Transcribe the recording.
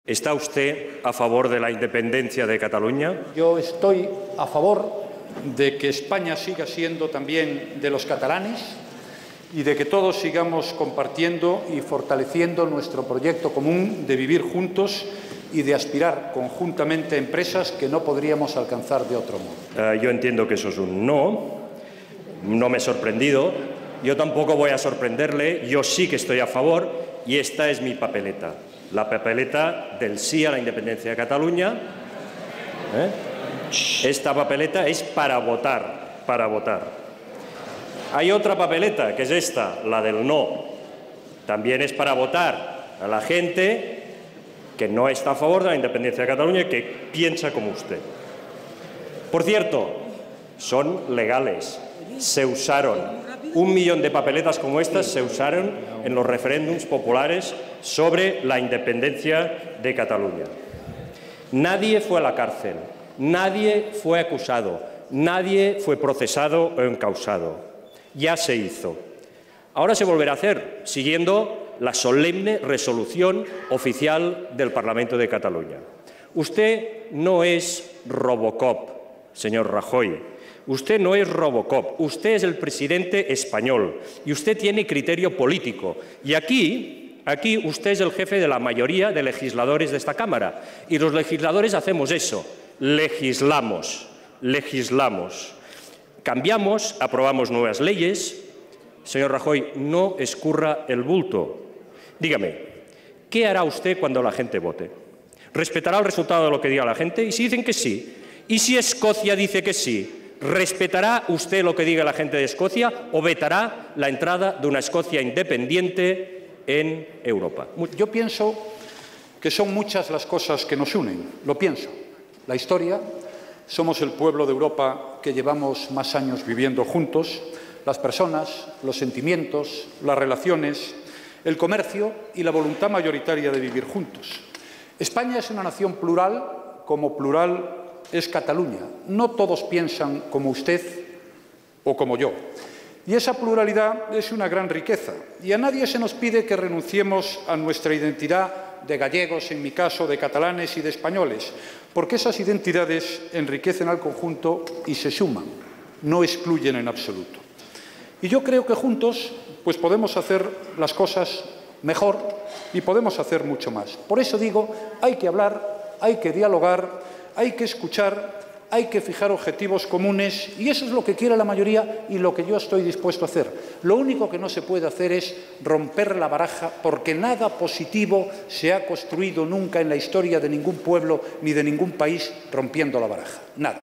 ¿Está usted a favor de la independencia de Cataluña? Yo estoy a favor de que España siga siendo también de los catalanes y de que todos sigamos compartiendo y fortaleciendo nuestro proyecto común de vivir juntos y de aspirar conjuntamente a empresas que no podríamos alcanzar de otro modo. Yo entiendo que eso es un no. No me he sorprendido. Yo tampoco voy a sorprenderle. Yo sí que estoy a favor y esta es mi papeleta. La papeleta del sí a la independencia de Cataluña. Esta papeleta es para votar, para votar. Hay otra papeleta, que es esta, la del no. También es para votar a la gente que no está a favor de la independencia de Cataluña y que piensa como usted. Por cierto, son legales, se usaron. 1 millón de papeletas como estas se usaron en los referéndums populares sobre la independencia de Cataluña. Nadie fue a la cárcel, nadie fue acusado, nadie fue procesado o encausado. Ya se hizo. Ahora se volverá a hacer, siguiendo la solemne resolución oficial del Parlamento de Cataluña. Usted no es Robocop, señor Rajoy. Usted no es Robocop, usted es el presidente español y usted tiene criterio político. Y aquí usted es el jefe de la mayoría de legisladores de esta Cámara. Y los legisladores hacemos eso, legislamos. Cambiamos, aprobamos nuevas leyes. Señor Rajoy, no escurra el bulto. Dígame, ¿qué hará usted cuando la gente vote? ¿Respetará el resultado de lo que diga la gente? ¿Y si dicen que sí? ¿Y si Escocia dice que sí? ¿Respetará usted lo que diga la gente de Escocia o vetará la entrada de una Escocia independiente en Europa? Yo pienso que son muchas las cosas que nos unen, lo pienso. La historia, somos el pueblo de Europa que llevamos más años viviendo juntos, las personas, los sentimientos, las relaciones, el comercio y la voluntad mayoritaria de vivir juntos. España es una nación plural, como plural es Cataluña. No todos piensan como usted o como yo. Y esa pluralidad es una gran riqueza. Y a nadie se nos pide que renunciemos a nuestra identidad de gallegos, en mi caso, de catalanes y de españoles, porque esas identidades enriquecen al conjunto y se suman, no excluyen en absoluto. Y yo creo que juntos pues podemos hacer las cosas mejor y podemos hacer mucho más. Por eso digo, hay que hablar, hay que dialogar, hay que escuchar, hay que fijar objetivos comunes y eso es lo que quiere la mayoría y lo que yo estoy dispuesto a hacer. Lo único que no se puede hacer es romper la baraja porque nada positivo se ha construido nunca en la historia de ningún pueblo ni de ningún país rompiendo la baraja. Nada.